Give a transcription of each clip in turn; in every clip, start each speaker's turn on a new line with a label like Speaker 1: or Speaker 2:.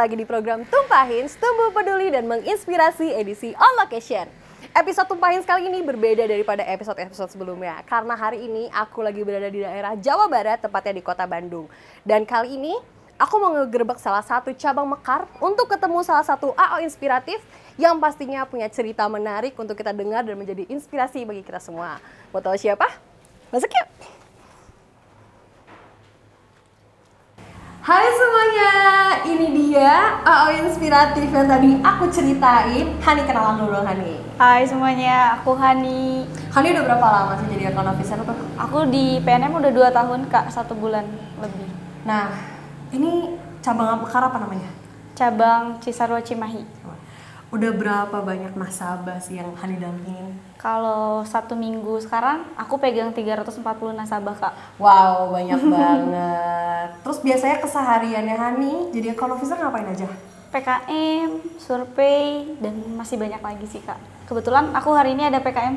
Speaker 1: lagi di program Tumpahin, tumbuh peduli dan menginspirasi edisi On Location. Episode Tumpahin kali ini berbeda daripada episode-episode sebelumnya, karena hari ini aku lagi berada di daerah Jawa Barat, tepatnya di kota Bandung. Dan kali ini aku mau ngegerebek salah satu cabang mekar untuk ketemu salah satu AO inspiratif yang pastinya punya cerita menarik untuk kita dengar dan menjadi inspirasi bagi kita semua. Mau tahu siapa? Masuk yuk! Hai semuanya, ini dia AO inspiratif yang tadi aku ceritain. Hani, kenalan dulu Hani.
Speaker 2: Hai semuanya, aku Hani.
Speaker 1: Hani udah berapa lama sih jadi account officer tuh?
Speaker 2: Aku di PNM udah 2 tahun kak, 1 bulan lebih.
Speaker 1: Nah, ini cabang mekar apa namanya?
Speaker 2: Cabang Cisarua Cimahi.
Speaker 1: Udah berapa banyak nasabah sih yang Hani dampingin?
Speaker 2: Kalau 1 minggu sekarang aku pegang 340 nasabah kak.
Speaker 1: Wow, banyak banget. Terus biasanya kesehariannya Hani jadi account officer ngapain aja?
Speaker 2: PKM, survei, dan masih banyak lagi sih kak. Kebetulan aku hari ini ada PKM.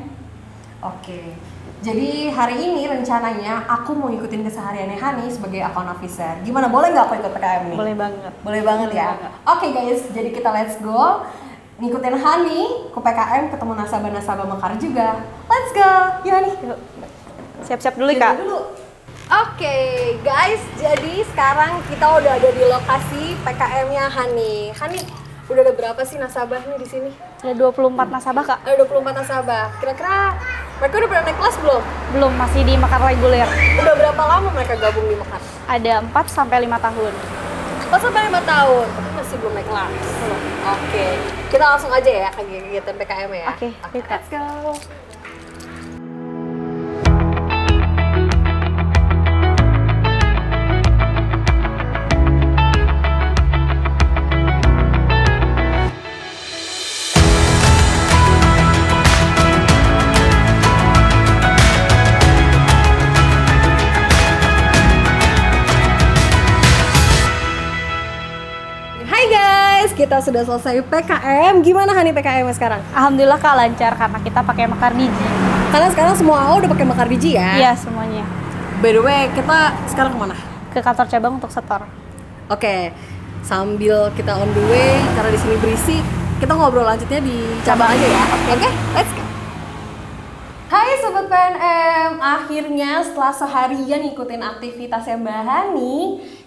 Speaker 1: Oke, jadi hari ini rencananya aku mau ikutin kesehariannya Hani sebagai account officer. Gimana, boleh nggak aku ikut PKM nih?
Speaker 2: Boleh banget.
Speaker 1: Boleh banget ya? Oke guys, jadi kita let's go. Ngikutin Hani ke PKM, ketemu nasabah-nasabah mekar juga. Let's go, yuk Hani.
Speaker 2: Siap-siap dulu kak.
Speaker 1: Oke guys, jadi sekarang kita udah ada di lokasi PKM-nya Hani. Hani, udah ada berapa sih nasabahnya di sini?
Speaker 2: Ada 24 nasabah kak.
Speaker 1: Ada 24 nasabah. Kira-kira mereka udah pernah naik kelas belum?
Speaker 2: Belum, masih di mekar reguler.
Speaker 1: Udah berapa lama mereka gabung di mekar?
Speaker 2: Ada 4 sampai 5 tahun.
Speaker 1: 4 sampai 5 tahun, tapi masih belum naik kelas. Oke, kita langsung aja ya ke kegiatan PKM ya.
Speaker 2: Oke,
Speaker 1: let's go. Kita sudah selesai PKM. Gimana Hani PKM sekarang?
Speaker 2: Alhamdulillah kak lancar karena kita pakai mekar biji.
Speaker 1: Karena sekarang semua AO udah pakai mekar biji ya?
Speaker 2: Iya semuanya.
Speaker 1: By the way, kita sekarang kemana?
Speaker 2: Ke kantor cabang untuk setor.
Speaker 1: Oke, sambil kita on the way karena di sini berisik, kita ngobrol lanjutnya di cabang aja ya. Oke, let's go. Hai Sobat PNM, akhirnya setelah seharian ngikutin aktivitasnya Mbak Hani,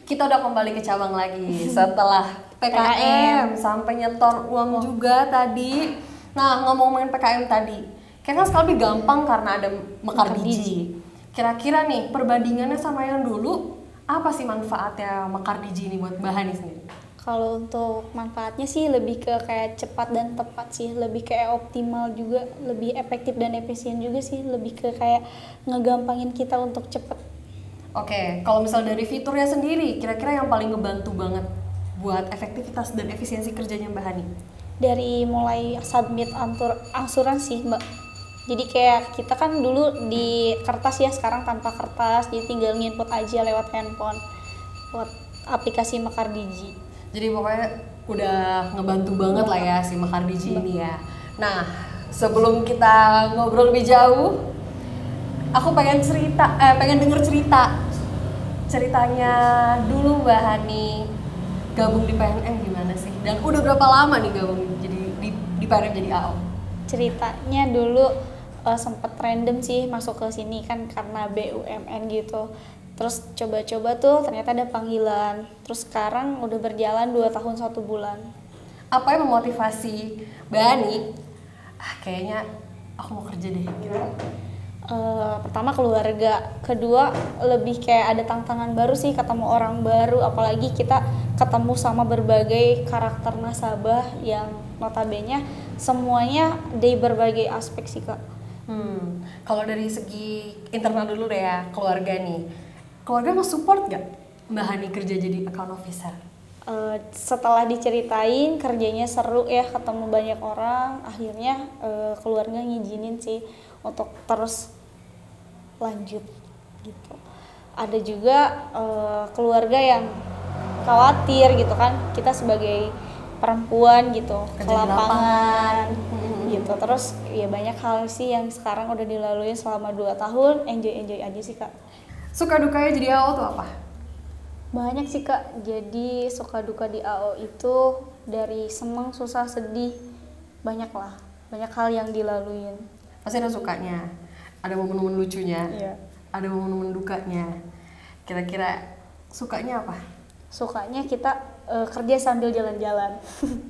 Speaker 1: kita udah kembali ke cabang lagi setelah PKM sampai nyetor uang juga tadi. Nah, ngomongin PKM tadi, kayaknya sekarang lebih gampang karena ada mekar biji. Kira-kira nih perbandingannya sama yang dulu, apa sih manfaatnya mekar biji ini buat Mbak Hani sendiri?
Speaker 2: Kalau untuk manfaatnya sih lebih ke kayak cepat dan tepat sih, lebih kayak optimal juga, lebih efektif dan efisien juga sih, lebih ke kayak ngegampangin kita untuk cepet.
Speaker 1: Oke, kalau misal dari fiturnya sendiri, kira-kira yang paling ngebantu banget buat efektivitas dan efisiensi kerjanya Mbak Hani?
Speaker 2: Dari mulai submit angsuran sih Mbak. Jadi kayak kita kan dulu di kertas ya, sekarang tanpa kertas, jadi tinggal nginput aja lewat handphone, lewat aplikasi Mekar Digi.
Speaker 1: Jadi pokoknya udah ngebantu banget lah ya si Mekar Digi ini ya. Nah, sebelum kita ngobrol lebih jauh, aku pengen denger ceritanya dulu Mbak Hani gabung di PNM gimana sih? Dan udah berapa lama nih gabung jadi di PNM jadi AO?
Speaker 2: Ceritanya dulu sempet random sih masuk ke sini kan karena BUMN gitu. Terus coba-coba tuh ternyata ada panggilan. Terus sekarang udah berjalan 2 tahun 1 bulan.
Speaker 1: Apa yang memotivasi Mbak Hani? Kayaknya aku mau kerja deh gitu.
Speaker 2: Pertama keluarga, kedua lebih kayak ada tantangan baru sih, ketemu orang baru, apalagi kita ketemu sama berbagai karakter nasabah yang notabene semuanya dari berbagai aspek sih kak.
Speaker 1: Kalau dari segi internal dulu deh ya, keluarga nih, keluarga nge-support gak Mbak Hani kerja jadi account officer?
Speaker 2: Setelah diceritain kerjanya seru ya, ketemu banyak orang, akhirnya keluarga ngizinin sih untuk terus lanjut gitu. Ada juga keluarga yang khawatir gitu kan, kita sebagai perempuan gitu ke lapangan gitu. Terus ya banyak hal sih yang sekarang udah dilalui selama 2 tahun, enjoy aja sih kak.
Speaker 1: Suka dukanya jadi AO tuh apa?
Speaker 2: Banyak sih Kak, jadi suka duka di AO itu dari seneng, susah, sedih, banyak lah, banyak hal yang dilaluin.
Speaker 1: Pasti ada sukanya, ada momen-momen lucunya,
Speaker 2: Iya.
Speaker 1: ada momen-momen dukanya. Kira-kira sukanya apa?
Speaker 2: Sukanya kita kerja sambil jalan-jalan.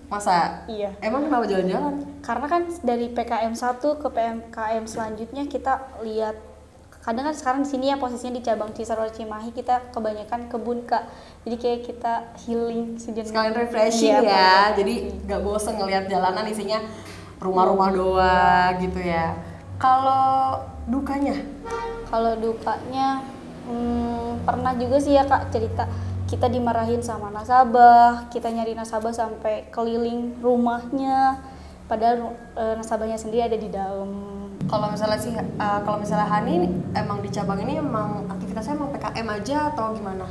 Speaker 1: Masa?
Speaker 2: Iya.
Speaker 1: Emang kenapa jalan-jalan?
Speaker 2: Karena kan dari PKM 1 ke PKM selanjutnya kita lihat, kadang kan sekarang di sini ya posisinya di cabang Cisarua Cimahi kita kebanyakan kebun Kak. Jadi kayak kita healing sejenak.
Speaker 1: Sekalian refreshing
Speaker 2: Iya,
Speaker 1: ya,
Speaker 2: betul.
Speaker 1: jadi gak bosen ngelihat jalanan isinya rumah-rumah doang gitu ya. Kalau dukanya?
Speaker 2: Kalau dukanya pernah juga sih ya Kak cerita kita dimarahin sama nasabah, kita nyari nasabah sampai keliling rumahnya, padahal nasabahnya sendiri ada di dalam.
Speaker 1: Kalau misalnya sih, kalau misalnya Hani emang di cabang ini emang aktivitasnya emang PKM aja atau gimana?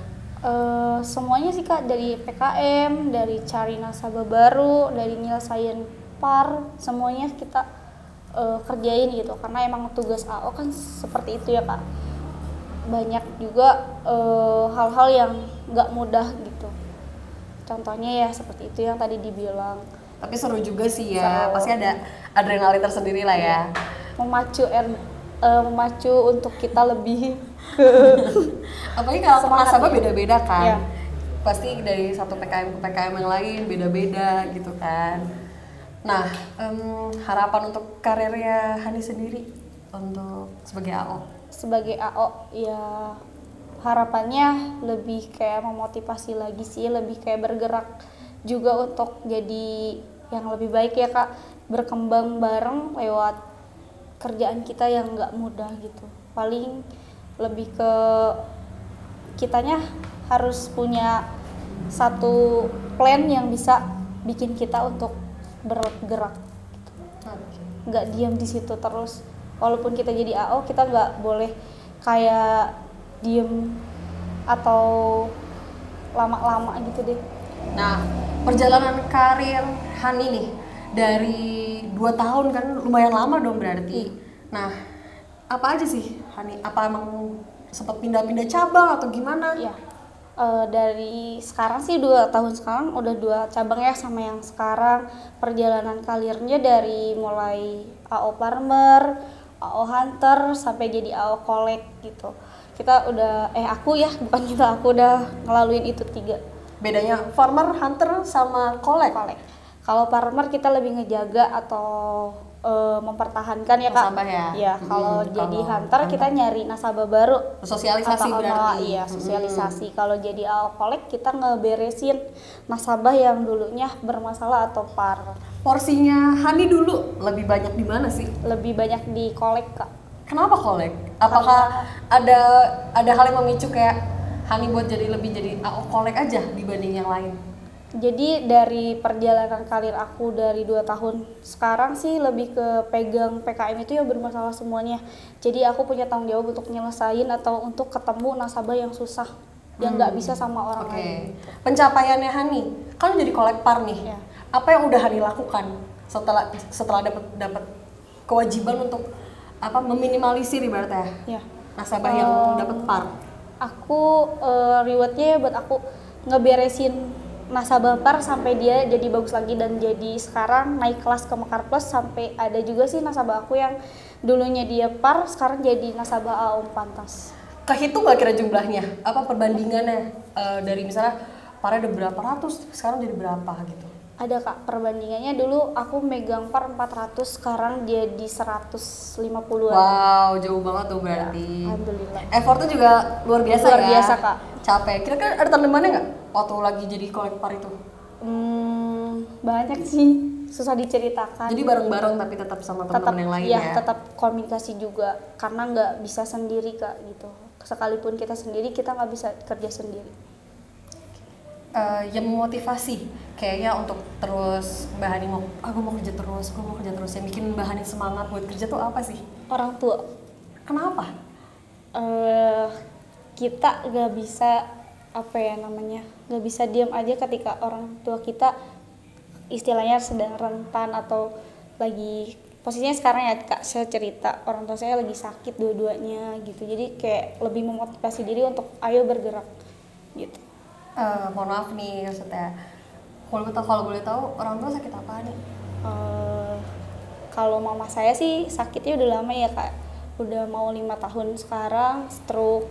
Speaker 2: Semuanya sih Kak, dari PKM, dari cari nasabah baru, dari nyelesain par, semuanya kita kerjain gitu, karena emang tugas AO kan seperti itu ya Kak. Banyak juga hal-hal yang nggak mudah gitu, contohnya ya seperti itu yang tadi dibilang.
Speaker 1: Tapi seru juga sih ya,
Speaker 2: Seru.
Speaker 1: pasti ada adrenalin tersendiri lah ya.
Speaker 2: Memacu untuk kita lebih
Speaker 1: Apalagi kalau
Speaker 2: Semangat
Speaker 1: nasabah
Speaker 2: ya.
Speaker 1: beda-beda kan.
Speaker 2: Iya.
Speaker 1: Pasti dari satu PKM ke PKM yang lain beda-beda gitu kan. Nah, harapan untuk karirnya Hani sendiri untuk sebagai AO?
Speaker 2: sebagai AO ya, harapannya lebih kayak memotivasi lagi sih, lebih kayak bergerak juga untuk jadi yang lebih baik ya Kak, berkembang bareng lewat kerjaan kita yang nggak mudah gitu. Paling lebih ke kitanya harus punya satu plan yang bisa bikin kita untuk bergerak, nggak diam di situ terus. Walaupun kita jadi AO, kita nggak boleh kayak diem atau lama-lama gitu deh.
Speaker 1: Nah, perjalanan karir Hani nih dari 2 tahun kan lumayan lama dong berarti. Nah, apa aja sih Hani? Apa emang sempat pindah-pindah cabang atau gimana?
Speaker 2: Ya, dari sekarang sih 2 tahun sekarang udah 2 cabang ya sama yang sekarang. Perjalanan karirnya dari mulai AO Farmer, AO Hunter sampai jadi AO Kolek gitu. Kita udah aku ya, bukan kita, aku udah ngelaluin itu 3.
Speaker 1: Bedanya farmer, hunter, sama kolek?
Speaker 2: Kolek. Kalau farmer kita lebih ngejaga atau mempertahankan ya Kak.
Speaker 1: Nasabah ya?
Speaker 2: Iya, kalau jadi
Speaker 1: kalau
Speaker 2: hunter kita nyari nasabah baru.
Speaker 1: Sosialisasi
Speaker 2: Atau
Speaker 1: berarti?
Speaker 2: iya, sosialisasi. Kalau jadi AO Kolek kita ngeberesin nasabah yang dulunya bermasalah atau par.
Speaker 1: Porsinya Hani dulu lebih banyak di mana sih?
Speaker 2: Lebih banyak di kolek Kak.
Speaker 1: Kenapa kolek? Apakah ada hal yang memicu kayak Hani buat lebih jadi AO kolek aja dibanding yang lain?
Speaker 2: Jadi dari perjalanan karir aku dari 2 tahun sekarang sih lebih ke pegang PKM itu ya bermasalah semuanya. Jadi aku punya tanggung jawab untuk nyelesain atau untuk ketemu nasabah yang susah, yang nggak bisa sama orang lain.
Speaker 1: Pencapaiannya Hani, kan jadi kolek par nih.
Speaker 2: Ya.
Speaker 1: Apa yang udah Hani lakukan setelah dapat kewajiban untuk meminimalisir ibaratnya
Speaker 2: Ya.
Speaker 1: nasabah yang dapat par?
Speaker 2: Aku rewardnya buat aku ngeberesin nasabah par sampai dia jadi bagus lagi, dan jadi sekarang naik kelas ke Mekar Plus, sampai ada juga sih nasabah aku yang dulunya dia par sekarang jadi nasabah AO Pantas.
Speaker 1: Kehitung nggak kira jumlahnya? Apa perbandingannya dari misalnya parnya ada berapa ratus, sekarang jadi berapa gitu?
Speaker 2: Ada Kak, perbandingannya dulu aku megang par 400, sekarang jadi 150-an.
Speaker 1: Wow, jauh banget tuh berarti.
Speaker 2: Alhamdulillah.
Speaker 1: Effortnya juga luar biasa
Speaker 2: Luar
Speaker 1: ya?
Speaker 2: biasa, Kak.
Speaker 1: Capek. Kira-kira ada tandemannya nggak waktu lagi jadi kolek par itu?
Speaker 2: Banyak sih, susah diceritakan.
Speaker 1: Jadi bareng-bareng tapi tetap sama teman-teman yang lain
Speaker 2: ya,
Speaker 1: ya?
Speaker 2: tetap komunikasi juga, karena nggak bisa sendiri Kak gitu. Sekalipun kita sendiri, kita nggak bisa kerja sendiri.
Speaker 1: Yang memotivasi kayaknya untuk terus Mbak Hani gue mau kerja terus, yang bikin Mbak Hani semangat buat kerja tuh apa sih?
Speaker 2: Orang tua.
Speaker 1: Kenapa?
Speaker 2: Kita nggak bisa nggak bisa diam aja ketika orang tua kita istilahnya sedang rentan atau lagi posisinya sekarang ya Kak, saya cerita orang tua saya lagi sakit dua-duanya gitu, jadi kayak lebih memotivasi diri untuk ayo bergerak gitu.
Speaker 1: Mohon maaf nih maksudnya. Kalau boleh tahu orang tua sakit apa nih?
Speaker 2: Kalau mama saya sih sakitnya udah lama ya kak, udah mau 5 tahun sekarang, stroke.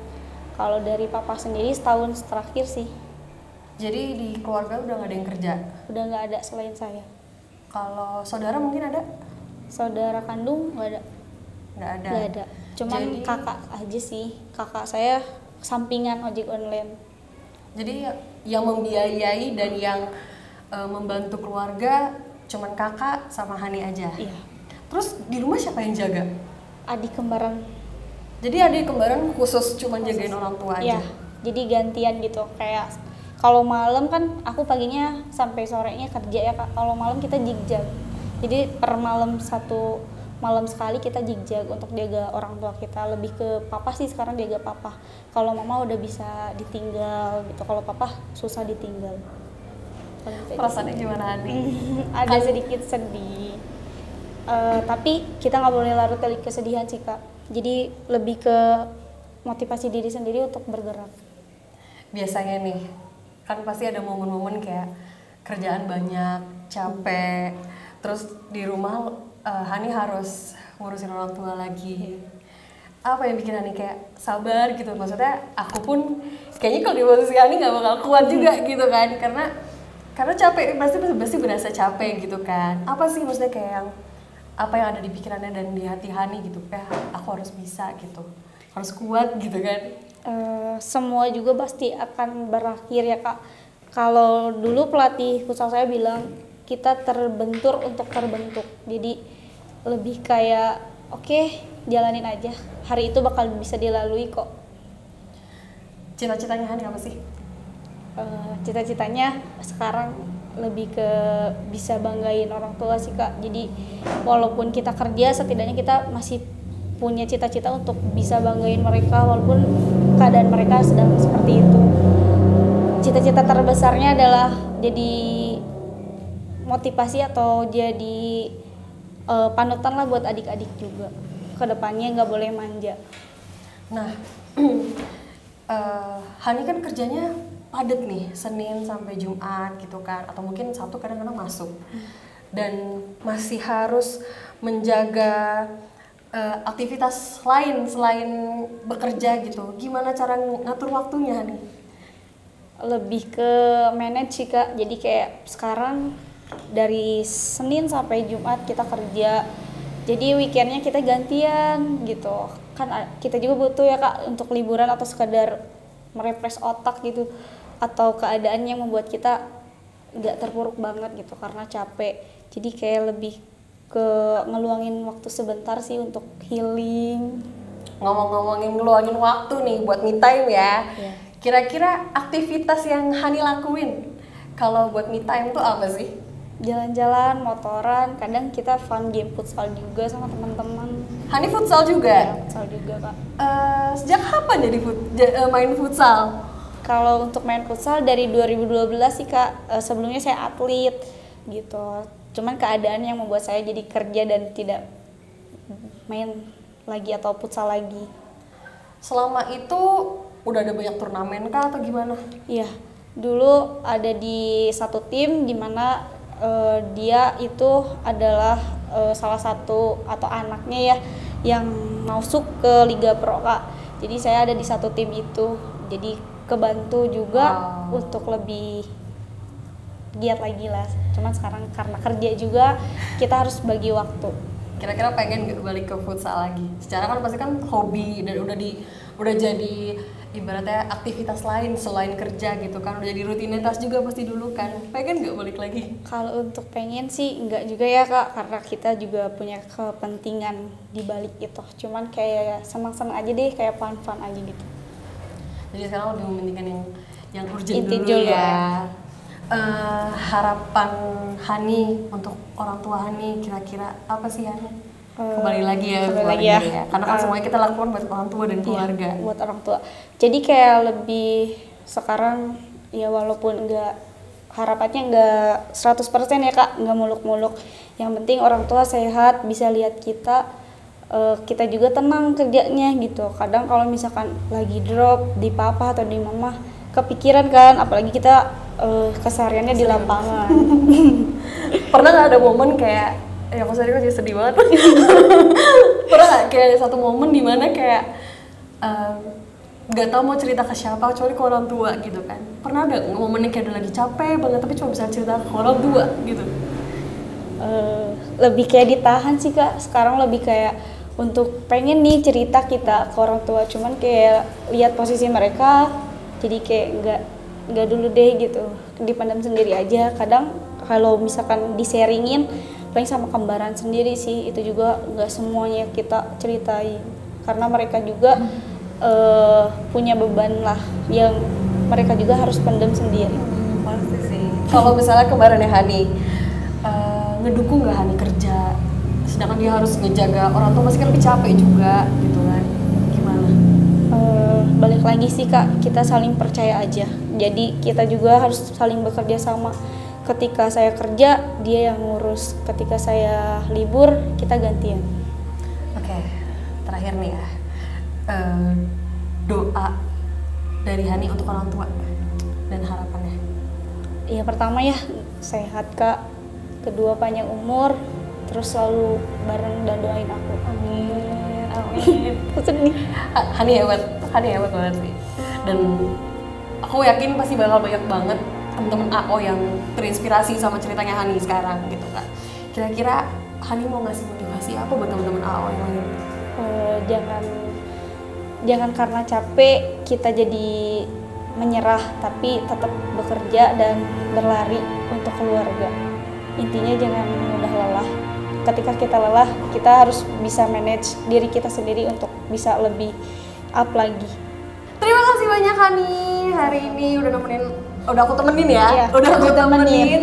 Speaker 2: Kalau dari papa sendiri setahun terakhir sih.
Speaker 1: Jadi di keluarga udah nggak ada yang kerja?
Speaker 2: Udah nggak ada selain saya.
Speaker 1: Kalau saudara mungkin ada?
Speaker 2: Saudara kandung nggak ada.
Speaker 1: Nggak ada.
Speaker 2: Nggak ada. Cuman
Speaker 1: Jadi,
Speaker 2: kakak aja sih. Kakak saya sampingan ojek online.
Speaker 1: Jadi yang membiayai dan yang membantu keluarga cuman kakak sama Hani aja?
Speaker 2: Iya.
Speaker 1: Terus di rumah siapa yang jaga?
Speaker 2: Adik kembaran.
Speaker 1: Jadi adik kembaran khusus cuman jagain orang tua aja?
Speaker 2: Iya. Jadi gantian gitu. Kayak kalau malam kan aku paginya sampai sorenya kerja ya kak. Kalau malam kita jigjag. Jadi per malam satu malam sekali kita jigjag untuk jaga orang tua kita. Lebih ke papa sih sekarang jaga papa. Kalau mama udah bisa ditinggal gitu. Kalau papa susah ditinggal.
Speaker 1: Perasaannya gimana Hani?
Speaker 2: Ada sedikit sedih. Tapi kita nggak boleh larut dalam kesedihan sih kak. Jadi lebih ke motivasi diri sendiri untuk bergerak.
Speaker 1: Biasanya nih, kan pasti ada momen-momen kayak kerjaan banyak, capek, terus di rumah Hani harus ngurusin orang tua lagi. Apa yang bikin Hani kayak sabar gitu? Maksudnya aku pun kayaknya kalau di posisi Hani nggak bakal kuat juga gitu kan, karena capek, pasti berasa capek gitu kan. Apa sih maksudnya kayak apa yang ada di pikirannya dan di hati Hani gitu, aku harus bisa gitu, harus kuat gitu kan.
Speaker 2: Semua juga pasti akan berakhir ya kak. Kalau dulu pelatih futsal saya bilang kita terbentur untuk terbentuk, jadi lebih kayak oke, jalanin aja, hari itu bakal bisa dilalui kok.
Speaker 1: Cita-citanya Hani apa sih?
Speaker 2: Cita-citanya sekarang lebih ke bisa banggain orang tua sih kak. Jadi walaupun kita kerja, setidaknya kita masih punya cita-cita untuk bisa banggain mereka walaupun keadaan mereka sedang seperti itu. Cita-cita terbesarnya adalah jadi motivasi atau jadi panutan lah buat adik-adik juga. Kedepannya nggak boleh manja.
Speaker 1: Nah, Hani kan kerjanya padat nih, Senin sampai Jumat gitu kan, atau mungkin Sabtu kadang-kadang masuk, dan masih harus menjaga aktivitas lain selain bekerja gitu. Gimana cara ngatur waktunya nih?
Speaker 2: Lebih ke manage sih kak. Jadi kayak sekarang dari Senin sampai Jumat kita kerja, jadi weekendnya kita gantian gitu kan. Kita juga butuh ya kak untuk liburan atau sekadar merefresh otak gitu, atau keadaan yang membuat kita nggak terpuruk banget gitu karena capek. Jadi kayak lebih ke ngeluangin waktu sebentar sih untuk healing.
Speaker 1: Ngomong-ngomongin ngeluangin waktu nih buat me time ya.
Speaker 2: Yeah.
Speaker 1: Kira-kira aktivitas yang Hani lakuin kalau buat me time tuh apa sih?
Speaker 2: Jalan-jalan, motoran, kadang kita fun game futsal juga sama teman-teman.
Speaker 1: Hani futsal juga?
Speaker 2: Ya, futsal juga kak.
Speaker 1: Sejak kapan jadi main futsal?
Speaker 2: Kalau untuk main futsal dari 2012 sih kak. Sebelumnya saya atlet gitu. Cuman keadaan yang membuat saya jadi kerja dan tidak main lagi atau futsal lagi.
Speaker 1: Selama itu udah ada banyak turnamen kah atau gimana?
Speaker 2: Iya, dulu ada di satu tim di mana dia itu adalah salah satu atau anaknya ya yang masuk ke Liga Pro kak. Jadi saya ada di satu tim itu, jadi kebantu juga untuk lebih giat lagi lah. Cuman sekarang karena kerja juga kita harus bagi waktu.
Speaker 1: Kira-kira pengen nggak balik ke futsal lagi? Secara kan pasti kan hobi dan udah jadi ibaratnya aktivitas lain selain kerja gitu kan, udah jadi rutinitas juga pasti dulu kan. Pengen nggak balik lagi?
Speaker 2: Kalau untuk pengen sih enggak juga ya kak, karena kita juga punya kepentingan di balik itu. Cuman kayak senang-senang aja deh, kayak fun-fun aja gitu.
Speaker 1: Jadi sekarang lebih mementingkan yang urgent
Speaker 2: Inti
Speaker 1: dulu
Speaker 2: juga.
Speaker 1: ya. Harapan Hani untuk orang tua Hani kira-kira apa sih Hani? Kembali lagi ya, karena kan semuanya kita lakukan buat orang tua dan keluarga.
Speaker 2: Iya, buat orang tua. Jadi kayak lebih sekarang ya walaupun harapannya enggak 100% ya kak, enggak muluk-muluk. Yang penting orang tua sehat, bisa lihat kita juga tenang kerjanya gitu. Kadang kalau misalkan lagi drop di papa atau di mama, kepikiran kan, apalagi kita kesehariannya di lapangan.
Speaker 1: Pernah nggak ada momen kayak, ya aku sendiri jadi sedih banget. Pernah nggak kayak ada satu momen dimana kayak nggak tahu mau cerita ke siapa kecuali ke orang tua gitu kan? Pernah ada momen yang kayak udah lagi capek banget tapi cuma bisa cerita ke orang tua gitu?
Speaker 2: Lebih kayak ditahan sih Kak, sekarang lebih kayak untuk pengen nih cerita kita ke orang tua, cuman kayak lihat posisi mereka jadi kayak nggak dulu deh gitu, dipendam sendiri aja. Kadang kalau misalkan di-sharingin paling sama kembaran sendiri sih, itu juga nggak semuanya kita ceritain karena mereka juga punya beban lah yang mereka juga harus pendam sendiri.
Speaker 1: Pasti sih. Kalau misalnya kembarannya Hani ngedukung nggak Hani kerja, sedangkan dia harus ngejaga orang tua masih kan lebih capek juga gitu kan, gimana?
Speaker 2: Balik lagi sih Kak, kita saling percaya aja, jadi kita juga harus saling bekerja sama. Ketika saya kerja, dia yang ngurus, ketika saya libur, kita gantian.
Speaker 1: Oke, terakhir nih ya, doa dari Hani untuk orang tua dan harapannya.
Speaker 2: Ya pertama ya sehat Kak, kedua panjang umur, terus selalu bareng dan doain aku.
Speaker 1: Amin, amin.
Speaker 2: Sedih.
Speaker 1: Hani hebat banget sih. Dan aku yakin pasti bakal banyak banget temen-temen AO yang terinspirasi sama ceritanya Hani sekarang gitu kan. Kira-kira Hani mau ngasih motivasi apa buat temen-temen AO yang lain?
Speaker 2: Jangan karena capek kita jadi menyerah, tapi tetap bekerja dan berlari untuk keluarga. Intinya jangan mudah lelah. Ketika kita lelah, kita harus bisa manage diri kita sendiri untuk bisa lebih up lagi.
Speaker 1: Terima kasih banyak Hani hari ini udah aku temenin ya.
Speaker 2: Iya,
Speaker 1: udah aku
Speaker 2: temenin.
Speaker 1: temenin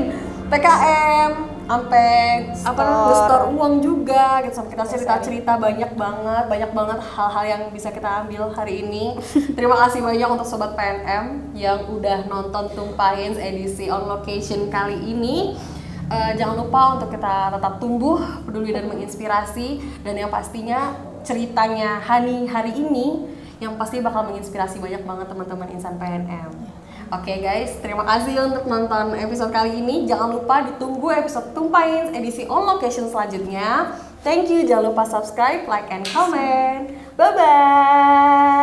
Speaker 1: PKM sampai nge-store uang juga gitu, sama kita cerita-cerita banyak banget hal-hal yang bisa kita ambil hari ini. Terima kasih banyak untuk sobat PNM yang udah nonton Tumpahin edisi on location kali ini. Jangan lupa untuk kita tetap tumbuh, peduli dan menginspirasi, dan yang pastinya ceritanya Hani hari ini yang pasti bakal menginspirasi banyak banget teman-teman insan PNM. Oke guys, terima kasih untuk nonton episode kali ini. Jangan lupa ditunggu episode Tumpahin edisi on location selanjutnya. Thank you, jangan lupa subscribe, like, and comment. Bye-bye!